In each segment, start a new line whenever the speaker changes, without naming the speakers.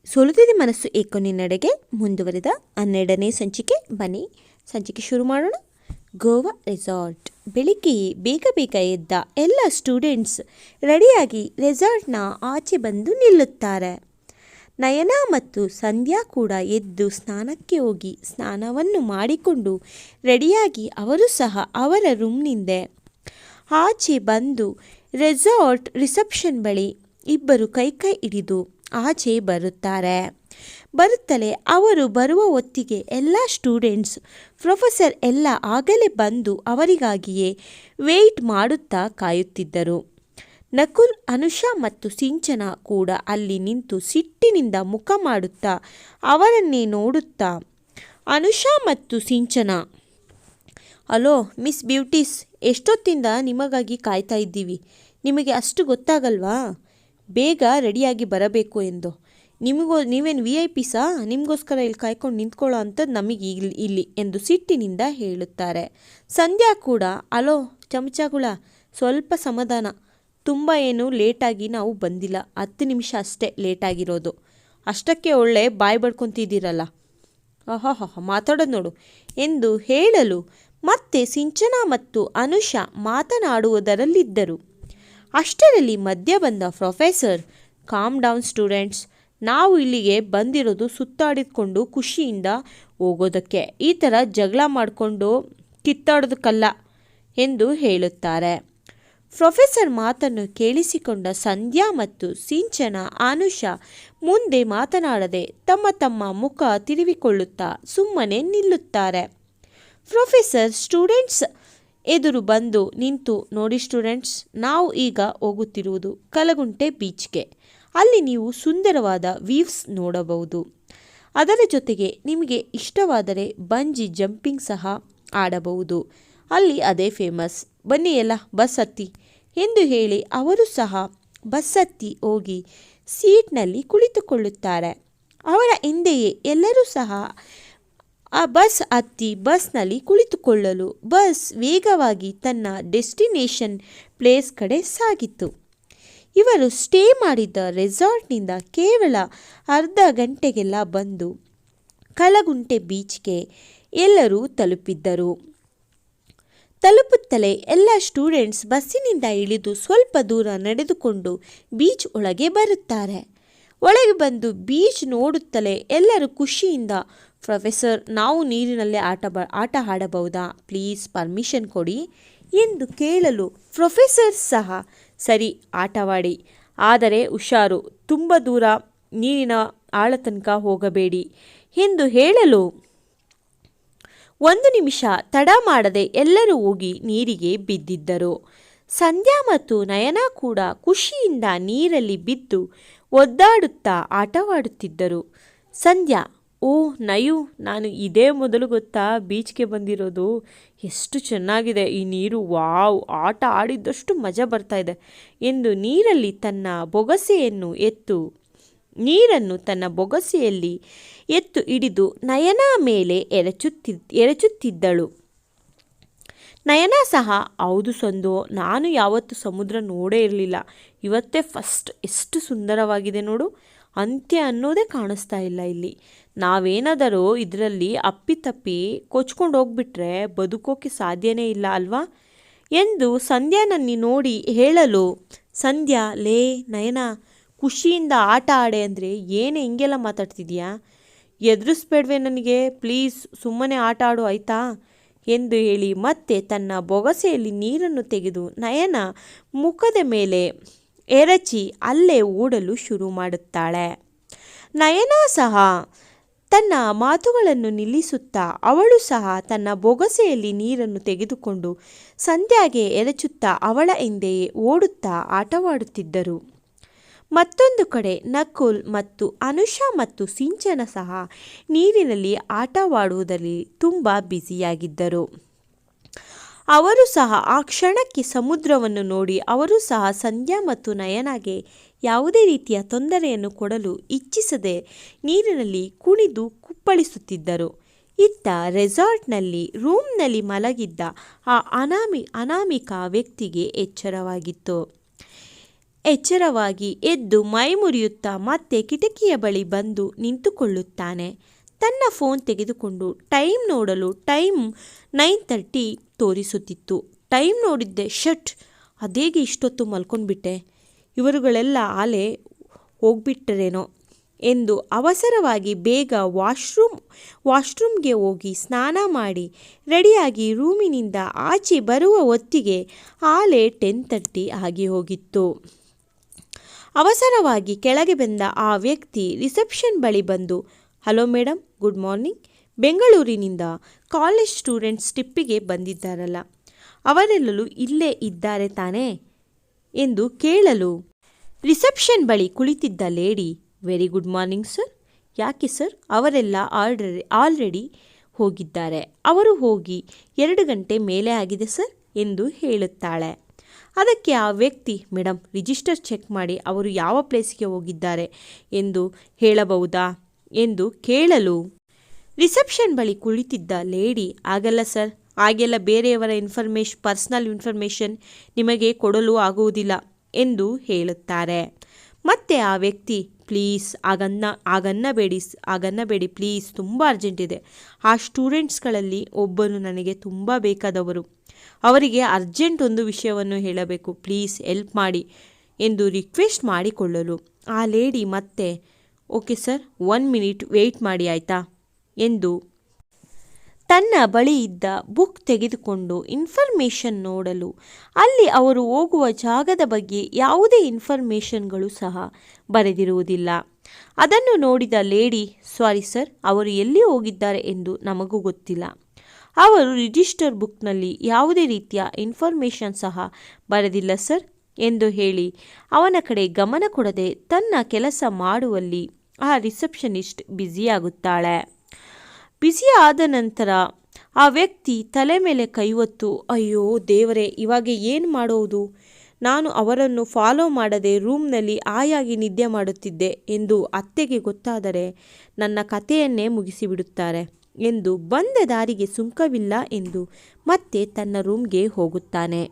ಸೋಲುತ್ತಿದೆ ಮನಸ್ಸು ಏಕೋ ನಿನ್ನೆಡೆಗೆ ಮುಂದುವರಿದ 12ನೇ ಸಂಚಿಕೆ. ಬನ್ನಿ ಸಂಚಿಕೆ ಶುರು ಮಾಡೋಣ. ಗೋವಾ ರೆಸಾರ್ಟ್. ಬೆಳಿಗ್ಗೆಯೇ ಬೇಗ ಬೇಗ ಎದ್ದ ಎಲ್ಲ ಸ್ಟೂಡೆಂಟ್ಸ್ ರೆಡಿಯಾಗಿ ರೆಸಾರ್ಟ್ನ ಆಚೆ ಬಂದು ನಿಲ್ಲುತ್ತಾರೆ. ನಯನಾ ಮತ್ತು ಸಂಧ್ಯಾ ಕೂಡ ಎದ್ದು ಸ್ನಾನಕ್ಕೆ ಹೋಗಿ ಸ್ನಾನವನ್ನು ಮಾಡಿಕೊಂಡು ರೆಡಿಯಾಗಿ ಅವರು ಸಹ ಅವರ ರೂಮ್ನಿಂದ ಆಚೆ ಬಂದು ರೆಸಾರ್ಟ್ ರಿಸೆಪ್ಷನ್ ಬಳಿ ಇಬ್ಬರು ಕೈ ಹಿಡಿದು ಆಚೆ ಬರುತ್ತಲೇ ಅವರು ಬರುವ ಹೊತ್ತಿಗೆ ಎಲ್ಲ ಸ್ಟೂಡೆಂಟ್ಸ್ ಪ್ರೊಫೆಸರ್ ಎಲ್ಲ ಆಗಲೇ ಬಂದು ಅವರಿಗಾಗಿಯೇ ವೆಯ್ಟ್ ಮಾಡುತ್ತಾ ಕಾಯುತ್ತಿದ್ದರು. ನಕುಲ್, ಅನುಷಾ ಮತ್ತು ಸಿಂಚನ ಕೂಡ ಅಲ್ಲಿ ನಿಂತು ಸಿಟ್ಟಿನಿಂದ ಮುಖ ಮಾಡುತ್ತಾ ಅವರನ್ನೇ ನೋಡುತ್ತಾ, ಅನುಷಾ ಮತ್ತು ಸಿಂಚನ, ಹಲೋ ಮಿಸ್ ಬ್ಯೂಟೀಸ್, ಎಷ್ಟೊತ್ತಿಂದ ನಿಮಗಾಗಿ ಕಾಯ್ತಾ ಇದ್ದೀವಿ. ನಿಮಗೆ ಅಷ್ಟು ಗೊತ್ತಾಗಲ್ವಾ ಬೇಗ ರೆಡಿಯಾಗಿ ಬರಬೇಕು ಎಂದು? ನೀವೇನು VIP ಸಾ? ನಿಮಗೋಸ್ಕರ ಇಲ್ಲಿ ಕಾಯ್ಕೊಂಡು ನಿಂತ್ಕೊಳ್ಳೋ ಅಂಥದ್ದು ನಮಗೆ ಇಲ್ಲಿ ಎಂದು ಸಿಟ್ಟಿನಿಂದ ಹೇಳುತ್ತಾರೆ. ಸಂಧ್ಯಾ ಕೂಡ, ಅಲೋ ಚಮಚಗಳ, ಸ್ವಲ್ಪ ಸಮಾಧಾನ, ತುಂಬ ಏನು ಲೇಟಾಗಿ ನಾವು ಬಂದಿಲ್ಲ, 10 ನಿಮಿಷ ಅಷ್ಟೇ ಲೇಟಾಗಿರೋದು, ಅಷ್ಟಕ್ಕೆ ಒಳ್ಳೆ ಬಾಯಿ ಬಡ್ಕೊತಿದ್ದೀರಲ್ಲ, ಮಾತಾಡೋದು ನೋಡು ಎಂದು ಹೇಳಲು ಮತ್ತೆ ಸಿಂಚನಾ ಮತ್ತು ಅನುಷಾ ಮಾತನಾಡುವುದರಲ್ಲಿದ್ದರು. ಅಷ್ಟರಲ್ಲಿ ಮಧ್ಯ ಬಂದ ಪ್ರೊಫೆಸರ್, ಕಾಮ್ ಡೌನ್ ಸ್ಟೂಡೆಂಟ್ಸ್, ನಾವು ಇಲ್ಲಿಗೆ ಬಂದಿರೋದು ಸುತ್ತಾಡಿಕೊಂಡು ಖುಷಿಯಿಂದ ಹೋಗೋದಕ್ಕೆ, ಈ ಥರ ಜಗಳ ಮಾಡಿಕೊಂಡು ಕಿತ್ತಾಡೋದಕ್ಕಲ್ಲ ಎಂದು ಹೇಳುತ್ತಾರೆ. ಪ್ರೊಫೆಸರ್ ಮಾತನ್ನು ಕೇಳಿಸಿಕೊಂಡ ಸಂಧ್ಯಾ ಮತ್ತು ಸಿಂಚನ, ಅನುಷಾ ಮುಂದೆ ಮಾತನಾಡದೆ ತಮ್ಮ ಮುಖ ತಿರುವಿಕೊಳ್ಳುತ್ತಾ ಸುಮ್ಮನೆ ನಿಲ್ಲುತ್ತಾರೆ. ಪ್ರೊಫೆಸರ್ ಸ್ಟೂಡೆಂಟ್ಸ್ ಎದುರು ಬಂದು ನಿಂತು, ನೋಡಿ ಸ್ಟೂಡೆಂಟ್ಸ್, ನಾವು ಈಗ ಹೋಗುತ್ತಿರುವುದು ಕಲಗುಂಟೆ ಬೀಚ್ಗೆ. ಅಲ್ಲಿ ನೀವು ಸುಂದರವಾದ ವ್ಯೂವ್ಸ್ ನೋಡಬಹುದು. ಅದರ ಜೊತೆಗೆ ನಿಮಗೆ ಇಷ್ಟವಾದರೆ ಬಂಜಿ ಜಂಪಿಂಗ್ ಸಹ ಆಡಬಹುದು. ಅಲ್ಲಿ ಅದೇ ಫೇಮಸ್. ಬನ್ನಿ ಎಲ್ಲ ಬಸ್ ಹತ್ತಿ ಎಂದು ಹೇಳಿ ಅವರು ಸಹ ಬಸ್ ಹತ್ತಿ ಹೋಗಿ ಸೀಟ್ನಲ್ಲಿ ಕುಳಿತುಕೊಳ್ಳುತ್ತಾರೆ. ಅವರ ಹಿಂದೆಯೇ ಎಲ್ಲರೂ ಸಹ ಆ ಬಸ್ ಹತ್ತಿ ಬಸ್ನಲ್ಲಿ ಕುಳಿತುಕೊಳ್ಳಲು ಬಸ್ ವೇಗವಾಗಿ ತನ್ನ ಡೆಸ್ಟಿನೇಷನ್ ಪ್ಲೇಸ್ ಕಡೆ ಸಾಗಿತು. ಇವರು ಸ್ಟೇ ಮಾಡಿದ್ದ ರೆಸಾರ್ಟ್ನಿಂದ ಕೇವಲ ಅರ್ಧ ಗಂಟೆಗೆಲ್ಲ ಬಂದು ಕಲಗುಂಟೆ ಬೀಚ್ಗೆ ಎಲ್ಲರೂ ತಲುಪುತ್ತಲೇ ಎಲ್ಲ ಸ್ಟೂಡೆಂಟ್ಸ್ ಬಸ್ಸಿನಿಂದ ಇಳಿದು ಸ್ವಲ್ಪ ದೂರ ನಡೆದುಕೊಂಡು ಬೀಚ್ ಒಳಗೆ ಬರುತ್ತಾರೆ. ಒಳಗೆ ಬಂದು ಬೀಚ್ ನೋಡುತ್ತಲೇ ಎಲ್ಲರೂ ಖುಷಿಯಿಂದ, ಪ್ರೊಫೆಸರ್, ನಾವು ನೀರಿನಲ್ಲೇ ಆಟ ಆಡಬಹುದಾ, ಪ್ಲೀಸ್ ಪರ್ಮಿಷನ್ ಕೊಡಿ ಎಂದು ಕೇಳಲು ಪ್ರೊಫೆಸರ್ ಸಹ, ಸರಿ ಆಟವಾಡಿ, ಆದರೆ ಹುಷಾರು, ತುಂಬ ದೂರ ನೀರಿನ ಆಳ ತನಕ ಹೋಗಬೇಡಿ ಎಂದು ಹೇಳಲು 1 ನಿಮಿಷ ತಡ ಮಾಡದೆ ಎಲ್ಲರೂ ಹೋಗಿ ನೀರಿಗೆ ಬಿದ್ದಿದ್ದರು. ಸಂಧ್ಯಾ ಮತ್ತು ನಯನಾ ಕೂಡ ಖುಷಿಯಿಂದ ನೀರಲ್ಲಿ ಬಿದ್ದು ಒದ್ದಾಡುತ್ತಾ ಆಟವಾಡುತ್ತಿದ್ದರು. ಸಂಧ್ಯಾ, ಓ ನಯು, ನಾನು ಇದೇ ಮೊದಲು ಗೊತ್ತಾ ಬೀಚ್ಗೆ ಬಂದಿರೋದು, ಎಷ್ಟು ಚೆನ್ನಾಗಿದೆ ಈ ನೀರು, ವಾವ್, ಆಟ ಆಡಿದ್ದಷ್ಟು ಮಜಾ ಬರ್ತಾ ಇದೆ ಎಂದು ನೀರನ್ನು ತನ್ನ ಬೊಗಸೆಯಲ್ಲಿ ಎತ್ತು ಹಿಡಿದು ನಯನಾ ಮೇಲೆ ಎರಚುತ್ತಿದ್ದಳು. ನಯನಾ ಸಹ, ಹೌದು ಸಂದು, ನಾನು ಯಾವತ್ತೂ ಸಮುದ್ರ ನೋಡೇ ಇರಲಿಲ್ಲ, ಇವತ್ತೇ ಫಸ್ಟ್, ಎಷ್ಟು ಸುಂದರವಾಗಿದೆ ನೋಡು, ಅಂತ್ಯ ಅನ್ನೋದೇ ಕಾಣಿಸ್ತಾ ಇಲ್ಲ ಇಲ್ಲಿ, ನಾವೇನಾದರೂ ಇದರಲ್ಲಿ ಅಪ್ಪಿತಪ್ಪಿ ಕೊಚ್ಕೊಂಡು ಹೋಗ್ಬಿಟ್ರೆ ಬದುಕೋಕೆ ಸಾಧ್ಯನೇ ಇಲ್ಲ ಅಲ್ವಾ ಎಂದು ಸಂಧ್ಯಾನನ್ನು ನೋಡಿ ಹೇಳಲು, ಸಂಧ್ಯಾ, ಲೇ ನಯನಾ, ಖುಷಿಯಿಂದ ಆಟ ಆಡೆ ಅಂದರೆ ಏನೇ ಹಿಂಗೆಲ್ಲ ಮಾತಾಡ್ತಿದ್ಯಾ, ಎದುರಿಸ್ಬೇಡ್ವೆ ನನಗೆ, ಪ್ಲೀಸ್ ಸುಮ್ಮನೆ ಆಟ ಆಡು ಆಯಿತಾ ಎಂದು ಹೇಳಿ ಮತ್ತೆ ತನ್ನ ಬೊಗಸೆಯಲ್ಲಿ ನೀರನ್ನು ತೆಗೆದು ನಯನಾ ಮುಖದ ಮೇಲೆ ಎರಚಿ ಅಲ್ಲೇ ಓಡಲು ಶುರು ಮಾಡುತ್ತಾಳೆ. ನಯನಾ ಸಹ ತನ್ನ ಮಾತುಗಳನ್ನು ನಿಲ್ಲಿಸುತ್ತಾ ಅವಳು ಸಹ ತನ್ನ ಬೊಗಸೆಯಲ್ಲಿ ನೀರನ್ನು ತೆಗೆದುಕೊಂಡು ಸಂಧ್ಯಾಗೆ ಎರಚುತ್ತಾ ಅವಳ ಹಿಂದೆಯೇ ಓಡುತ್ತಾ ಆಟವಾಡುತ್ತಿದ್ದರು. ಮತ್ತೊಂದು ಕಡೆ ನಕುಲ್ ಮತ್ತು ಅನುಷಾ ಮತ್ತು ಸಿಂಚನ ಸಹ ನೀರಿನಲ್ಲಿ ಆಟವಾಡುವುದರಲ್ಲಿ ತುಂಬ ಬ್ಯುಸಿಯಾಗಿದ್ದರು. ಅವರು ಸಹ ಆ ಕ್ಷಣಕ್ಕೆ ಸಮುದ್ರವನ್ನು ನೋಡಿ ಅವರು ಸಹ ಸಂಧ್ಯಾ ಮತ್ತು ನಯನಾಗೆ ಯಾವುದೇ ರೀತಿಯ ತೊಂದರೆಯನ್ನು ಕೊಡಲು ಇಚ್ಛಿಸದೆ ನೀರಿನಲ್ಲಿ ಕುಣಿದು ಕುಪ್ಪಳಿಸುತ್ತಿದ್ದರು. ಇತ್ತ ರೆಸಾರ್ಟ್ನಲ್ಲಿ ರೂಮ್ನಲ್ಲಿ ಮಲಗಿದ್ದ ಆ ಅನಾಮಿಕ ವ್ಯಕ್ತಿಗೆ ಎಚ್ಚರವಾಗಿತ್ತು. ಎಚ್ಚರವಾಗಿ ಎದ್ದು ಮೈ ಮುರಿಯುತ್ತಾ ಮತ್ತೆ ಕಿಟಕಿಯ ಬಳಿ ಬಂದು ನಿಂತುಕೊಳ್ಳುತ್ತಾನೆ. ತನ್ನ ಫೋನ್ ತೆಗೆದುಕೊಂಡು ಟೈಮ್ ನೋಡಲು ಟೈಮ್ 9:30 ತೋರಿಸುತ್ತಿತ್ತು. ಟೈಮ್ ನೋಡಿದ್ದೆ, ಶಟ್, ಅದೇಗೆ ಇಷ್ಟೊತ್ತು ಮಲ್ಕೊಂಡ್ಬಿಟ್ಟೆ, ಇವರುಗಳೆಲ್ಲ ಆಲೆ ಹೋಗ್ಬಿಟ್ಟರೇನೋ ಎಂದು ಅವಸರವಾಗಿ ಬೇಗ ವಾಶ್ರೂಮ್ಗೆ ಹೋಗಿ ಸ್ನಾನ ಮಾಡಿ ರೆಡಿಯಾಗಿ ರೂಮಿನಿಂದ ಆಚೆ ಬರುವ ಹೊತ್ತಿಗೆ ಆಲೆ 10:30 ಆಗಿ ಹೋಗಿತ್ತು. ಅವಸರವಾಗಿ ಕೆಳಗೆ ಬಂದ ಆ ವ್ಯಕ್ತಿ ರಿಸೆಪ್ಷನ್ ಬಳಿ ಬಂದು, ಹಲೋ ಮೇಡಮ್, ಗುಡ್ ಮಾರ್ನಿಂಗ್. ಬೆಂಗಳೂರಿನಿಂದ ಕಾಲೇಜ್ ಸ್ಟೂಡೆಂಟ್ಸ್ ಟ್ರಿಪ್ಪಿಗೆ ಬಂದಿದ್ದಾರಲ್ಲ, ಅವರೆಲ್ಲರೂ ಇಲ್ಲೇ ಇದ್ದಾರೆ ತಾನೇ ಎಂದು ಕೇಳಲು ರಿಸೆಪ್ಷನ್ ಬಳಿ ಕುಳಿತಿದ್ದ lady, very good morning sir. ಯಾಕೆ ಸರ್? ಅವರೆಲ್ಲ ಆಲ್ರೆಡಿ ಹೋಗಿದ್ದಾರೆ. ಅವರು ಹೋಗಿ 2 ಗಂಟೆ ಮೇಲೆ ಆಗಿದೆ ಸರ್ ಎಂದು ಹೇಳುತ್ತಾಳೆ. ಅದಕ್ಕೆ ಆ ವ್ಯಕ್ತಿ, ಮೇಡಮ್ ರಿಜಿಸ್ಟರ್ ಚೆಕ್ ಮಾಡಿ ಅವರು ಯಾವ ಪ್ಲೇಸ್ಗೆ ಹೋಗಿದ್ದಾರೆ ಎಂದು ಹೇಳಬಹುದಾ ಎಂದು ಕೇಳಲು ರಿಸೆಪ್ಷನ್ ಬಳಿ ಕುಳಿತಿದ್ದ ಲೇಡಿ, ಆಗಲ್ಲ ಸರ್, ಹಾಗೆಲ್ಲ ಬೇರೆಯವರ ಪರ್ಸನಲ್ ಇನ್ಫಾರ್ಮೇಷನ್ ನಿಮಗೆ ಕೊಡಲು ಆಗುವುದಿಲ್ಲ ಎಂದು ಹೇಳುತ್ತಾರೆ. ಮತ್ತೆ ಆ ವ್ಯಕ್ತಿ, ಪ್ಲೀಸ್ ಆಗನ್ನಬೇಡಿ ಪ್ಲೀಸ್, ತುಂಬ ಅರ್ಜೆಂಟ್ ಇದೆ. ಆ ಸ್ಟೂಡೆಂಟ್ಸ್ಗಳಲ್ಲಿ ಒಬ್ಬನು ನನಗೆ ತುಂಬ ಬೇಕಾದವರು, ಅವರಿಗೆ ಅರ್ಜೆಂಟ್ ಒಂದು ವಿಷಯವನ್ನು ಹೇಳಬೇಕು, ಪ್ಲೀಸ್ ಹೆಲ್ಪ್ ಮಾಡಿ ಎಂದು ರಿಕ್ವೆಸ್ಟ್ ಮಾಡಿಕೊಳ್ಳಲು ಆ ಲೇಡಿ ಮತ್ತೆ, ಓಕೆ ಸರ್, 1 ಮಿನಿಟ್ ವೆಯ್ಟ್ ಮಾಡಿ ಆಯಿತಾ ಎಂದು ತನ್ನ ಬಳಿ ಇದ್ದ ಬುಕ್ ತೆಗೆದುಕೊಂಡು ಇನ್ಫಾರ್ಮೇಷನ್ ನೋಡಲು ಅಲ್ಲಿ ಅವರು ಹೋಗುವ ಜಾಗದ ಬಗ್ಗೆ ಯಾವುದೇ ಇನ್ಫಾರ್ಮೇಷನ್ಗಳು ಸಹ ಬರೆದಿರುವುದಿಲ್ಲ. ಅದನ್ನು ನೋಡಿದ ಲೇಡಿ, ಸಾರಿ ಸರ್, ಅವರು ಎಲ್ಲಿ ಹೋಗಿದ್ದಾರೆ ಎಂದು ನಮಗೂ ಗೊತ್ತಿಲ್ಲ. ಅವರು ರಿಜಿಸ್ಟರ್ ಬುಕ್ನಲ್ಲಿ ಯಾವುದೇ ರೀತಿಯ ಇನ್ಫಾರ್ಮೇಷನ್ ಸಹ ಬರೆದಿಲ್ಲ ಸರ್ ಎಂದು ಹೇಳಿ ಅವನ ಕಡೆ ಗಮನ ಕೊಡದೆ ತನ್ನ ಕೆಲಸ ಮಾಡುವಲ್ಲಿ ಆ ರಿಸೆಪ್ಷನಿಸ್ಟ್ ಬ್ಯುಸಿಯಾಗುತ್ತಾಳೆ. ಬ್ಯುಸಿ ಆದ ನಂತರ ಆ ವ್ಯಕ್ತಿ ತಲೆ ಮೇಲೆ ಕೈ ಹೊತ್ತು, ಅಯ್ಯೋ ದೇವರೇ, ಇವಾಗ ಏನು ಮಾಡೋದು? ನಾನು ಅವರನ್ನು ಫಾಲೋ ಮಾಡದೆ ರೂಮ್ನಲ್ಲಿ ಹಾಯಾಗಿ ನಿದ್ದೆ ಮಾಡುತ್ತಿದ್ದೆ ಎಂದು ಅತ್ತೆಗೆ ಗೊತ್ತಾದರೆ ನನ್ನ ಕಥೆಯನ್ನೇ ಮುಗಿಸಿಬಿಡುತ್ತಾರೆ ಎಂದು ಬಂದ ದಾರಿಗೆ ಸುಂಕವಿಲ್ಲ ಎಂದು ಮತ್ತೆ ತನ್ನ ರೂಮ್ಗೆ ಹೋಗುತ್ತಾನೆ.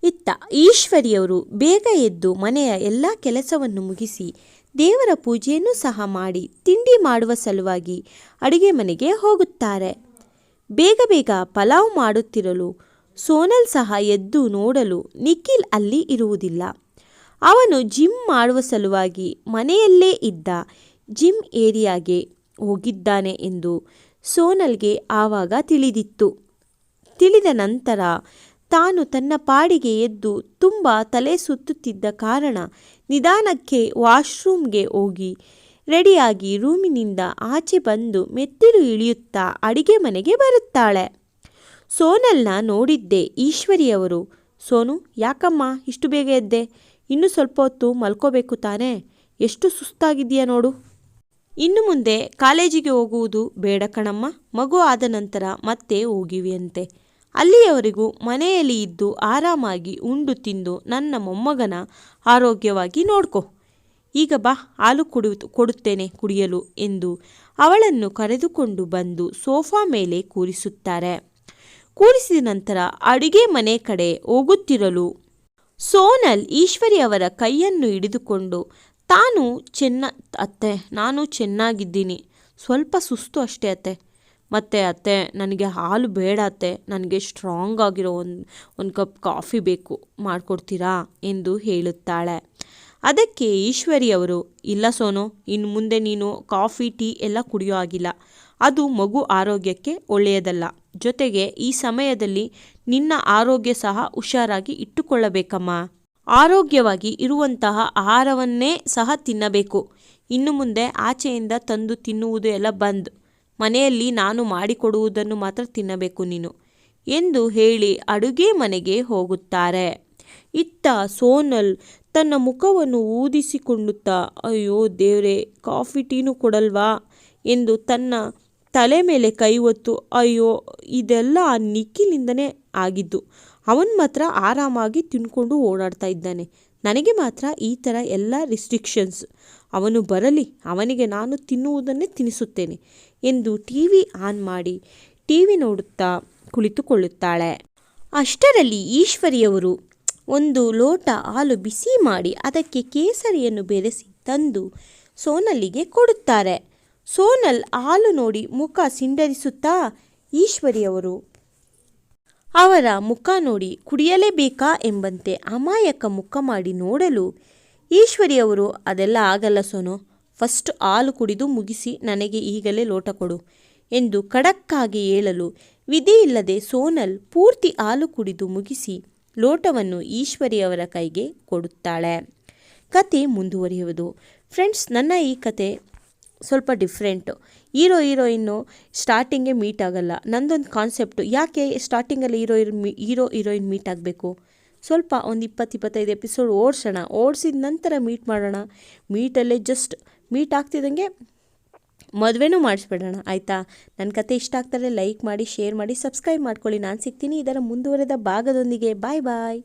ಇತ್ತ ಈಶ್ವರಿಯವರು ಬೇಗ ಎದ್ದು ಮನೆಯ ಎಲ್ಲ ಕೆಲಸವನ್ನು ಮುಗಿಸಿ ದೇವರ ಪೂಜೆಯನ್ನು ಸಹ ಮಾಡಿ ತಿಂಡಿ ಮಾಡುವ ಸಲುವಾಗಿ ಅಡುಗೆ ಮನೆಗೆ ಹೋಗುತ್ತಾರೆ. ಬೇಗ ಪಲಾವ್ ಮಾಡುತ್ತಿರಲು ಸೋನಲ್ ಸಹ ಎದ್ದು ನೋಡಲು ನಿಖಿಲ್ ಅಲ್ಲಿ ಇರುವುದಿಲ್ಲ. ಅವನು ಜಿಮ್ ಮಾಡುವ ಸಲುವಾಗಿ ಮನೆಯಲ್ಲೇ ಇದ್ದ ಜಿಮ್ ಏರಿಯಾಗೆ ಹೋಗಿದ್ದಾನೆ ಎಂದು ಸೋನಲ್ಗೆ ಆವಾಗ ತಿಳಿದ ನಂತರ ತಾನು ತನ್ನ ಪಾಡಿಗೆ ಎದ್ದು ತುಂಬ ತಲೆ ಸುತ್ತುತ್ತಿದ್ದ ಕಾರಣ ನಿಧಾನಕ್ಕೆ ವಾಶ್ರೂಮ್ಗೆ ಹೋಗಿ ರೆಡಿಯಾಗಿ ರೂಮಿನಿಂದ ಆಚೆ ಬಂದು ಮೆಟ್ಟಿಲು ಇಳಿಯುತ್ತಾ ಅಡಿಗೆ ಮನೆಗೆ ಬರುತ್ತಾಳೆ. ಸೋನಲ್ನ ನೋಡಿದ್ದೆ ಈಶ್ವರಿಯವರು, ಸೋನು, ಯಾಕಮ್ಮ ಇಷ್ಟು ಬೇಗ ಎದ್ದೆ? ಇನ್ನೂ ಸ್ವಲ್ಪ ಹೊತ್ತು ಮಲ್ಕೋಬೇಕು ತಾನೇ? ಎಷ್ಟು ಸುಸ್ತಾಗಿದೆಯಾ ನೋಡು. ಇನ್ನು ಮುಂದೆ ಕಾಲೇಜಿಗೆ ಹೋಗುವುದು ಬೇಡ ಕಣಮ್ಮ, ಮಗು ಆದ ನಂತರ ಮತ್ತೆ ಹೋಗಿವಿಯಂತೆ. ಅಲ್ಲಿಯವರೆಗೂ ಮನೆಯಲ್ಲಿ ಇದ್ದು ಆರಾಮಾಗಿ ಉಂಡು ತಿಂದು ನನ್ನ ಮೊಮ್ಮಗನ ಆರೋಗ್ಯವಾಗಿ ನೋಡ್ಕೊ. ಈಗ ಬಾ, ಹಾಲು ಕೊಡುತ್ತೇನೆ ಕುಡಿಯಲು ಎಂದು ಅವಳನ್ನು ಕರೆದುಕೊಂಡು ಬಂದು ಸೋಫಾ ಮೇಲೆ ಕೂರಿಸುತ್ತಾರೆ. ಕೂರಿಸಿದ ನಂತರ ಅಡುಗೆ ಮನೆ ಕಡೆ ಹೋಗುತ್ತಿರಲು ಸೋನಲ್ ಈಶ್ವರಿ ಅವರ ಕೈಯನ್ನು ಹಿಡಿದುಕೊಂಡು, ಅತ್ತೆ, ನಾನು ಚೆನ್ನಾಗಿದ್ದೀನಿ, ಸ್ವಲ್ಪ ಸುಸ್ತು ಅಷ್ಟೇ ಅತ್ತೆ. ಮತ್ತು ಅತ್ತೆ, ನನಗೆ ಹಾಲು ಬೇಡ ಅತ್ತೆ, ನನಗೆ ಸ್ಟ್ರಾಂಗ್ ಆಗಿರೋ ಒಂದು ಕಪ್ ಕಾಫಿ ಬೇಕು, ಮಾಡಿಕೊಡ್ತೀರಾ ಎಂದು ಹೇಳುತ್ತಾಳೆ. ಅದಕ್ಕೆ ಈಶ್ವರಿಯವರು, ಇಲ್ಲ ಸೋನು, ಇನ್ನು ಮುಂದೆ ನೀನು ಕಾಫಿ ಟೀ ಎಲ್ಲ ಕುಡಿಯೋ ಆಗಿಲ್ಲ, ಅದು ಮಗು ಆರೋಗ್ಯಕ್ಕೆ ಒಳ್ಳೆಯದಲ್ಲ. ಜೊತೆಗೆ ಈ ಸಮಯದಲ್ಲಿ ನಿನ್ನ ಆರೋಗ್ಯ ಸಹ ಹುಷಾರಾಗಿ ಇಟ್ಟುಕೊಳ್ಳಬೇಕಮ್ಮ. ಆರೋಗ್ಯವಾಗಿ ಇರುವಂತಹ ಆಹಾರವನ್ನೇ ಸಹ ತಿನ್ನಬೇಕು. ಇನ್ನು ಮುಂದೆ ಆಚೆಯಿಂದ ತಂದು ತಿನ್ನುವುದು ಎಲ್ಲ ಬಂದ್, ಮನೆಯಲ್ಲಿ ನಾನು ಮಾಡಿಕೊಡುವುದನ್ನು ಮಾತ್ರ ತಿನ್ನಬೇಕು ನೀನು ಎಂದು ಹೇಳಿ ಅಡುಗೆ ಮನೆಗೆ ಹೋಗುತ್ತಾರೆ. ಇತ್ತ ಸೋನಲ್ ತನ್ನ ಮುಖವನ್ನು ಊದಿಸಿಕೊಳ್ಳುತ್ತಾ, ಅಯ್ಯೋ ದೇವ್ರೇ, ಕಾಫಿ ಟೀನು ಕೊಡಲ್ವಾ ಎಂದು ತನ್ನ ತಲೆ ಮೇಲೆ ಕೈ ಹೊತ್ತು, ಅಯ್ಯೋ ಇದೆಲ್ಲ ಆ ನಿಖಿಲಿಂದನೇ ಆಗಿದ್ದು, ಅವನು ಮಾತ್ರ ಆರಾಮಾಗಿ ತಿನ್ಕೊಂಡು ಓಡಾಡ್ತಾ ಇದ್ದಾನೆ, ನನಗೆ ಮಾತ್ರ ಈ ಥರ ಎಲ್ಲ ರಿಸ್ಟ್ರಿಕ್ಷನ್ಸ್. ಅವನು ಬರಲಿ, ಅವನಿಗೆ ನಾನು ತಿನ್ನುವುದನ್ನೇ ತಿನ್ನಿಸುತ್ತೇನೆ ಎಂದು ಟಿವಿ ಆನ್ ಮಾಡಿ ಟಿವಿ ನೋಡುತ್ತಾ ಕುಳಿತುಕೊಳ್ಳುತ್ತಾಳೆ. ಅಷ್ಟರಲ್ಲಿ ಈಶ್ವರಿಯವರು, ಒಂದು ಲೋಟ ಹಾಲು ಬಿಸಿ ಮಾಡಿ ಅದಕ್ಕೆ ಕೇಸರಿಯನ್ನು ಬೆರೆಸಿ ತಂದು ಸೋನಲ್ಲಿಗೆ ಕೊಡುತ್ತಾರೆ. ಸೋನಲ್ ಹಾಲು ನೋಡಿ ಮುಖ ಸಿಂಡರಿಸುತ್ತಾ ಈಶ್ವರಿಯವರು ಅವರ ಮುಖ ನೋಡಿ ಕುಡಿಯಲೇಬೇಕಾ ಎಂಬಂತೆ ಅಮಾಯಕ ಮುಖ ಮಾಡಿ ನೋಡಲು ಈಶ್ವರಿಯವರು ಅದೆಲ್ಲ ಆಗಲ್ಲ ಸೋನು, ಫಸ್ಟ್ ಹಾಲು ಕುಡಿದು ಮುಗಿಸಿ ನನಗೆ ಈಗಲೇ ಲೋಟ ಕೊಡು ಎಂದು ಖಡಕ್ಕಾಗಿ ಹೇಳಲು ವಿಧಿಯಿಲ್ಲದೆ ಸೋನಲ್ ಪೂರ್ತಿ ಹಾಲು ಕುಡಿದು ಮುಗಿಸಿ ಲೋಟವನ್ನು ಈಶ್ವರಿಯವರ ಕೈಗೆ ಕೊಡುತ್ತಾಳೆ. ಕತೆ ಮುಂದುವರಿಯುವುದು. ಫ್ರೆಂಡ್ಸ್, ನನ್ನ ಈ ಕತೆ ಸ್ವಲ್ಪ ಡಿಫ್ರೆಂಟು. ಹೀರೋಯಿನ್ನು ಸ್ಟಾರ್ಟಿಂಗೇ ಮೀಟ್ ಆಗಲ್ಲ. ನಂದೊಂದು ಕಾನ್ಸೆಪ್ಟು, ಯಾಕೆ ಸ್ಟಾರ್ಟಿಂಗಲ್ಲಿ ಹೀರೋ ಹೀರೋಯಿನ್ ಮೀಟ್ ಆಗಬೇಕು, ಸ್ವಲ್ಪ ಒಂದು 20-25 ಎಪಿಸೋಡ್ ಓಡಿಸಿದ ನಂತರ ಮೀಟ್ ಮಾಡೋಣ. ಮೀಟಲ್ಲೇ ಜಸ್ಟ್ ಮೀಟ್ ಆಗ್ತಿದ್ದಂಗೆ ಮದುವೆನೂ ಮಾಡಿಸ್ಬಿಡೋಣ, ಆಯಿತಾ? ನನ್ನ ಕತೆ ಇಷ್ಟ ಆಗ್ತಾರೆ ಲೈಕ್ ಮಾಡಿ, ಶೇರ್ ಮಾಡಿ, ಸಬ್ಸ್ಕ್ರೈಬ್ ಮಾಡ್ಕೊಳ್ಳಿ. ನಾನು ಸಿಗ್ತೀನಿ ಇದರ ಮುಂದುವರೆದ ಭಾಗದೊಂದಿಗೆ. ಬಾಯ್ ಬಾಯ್.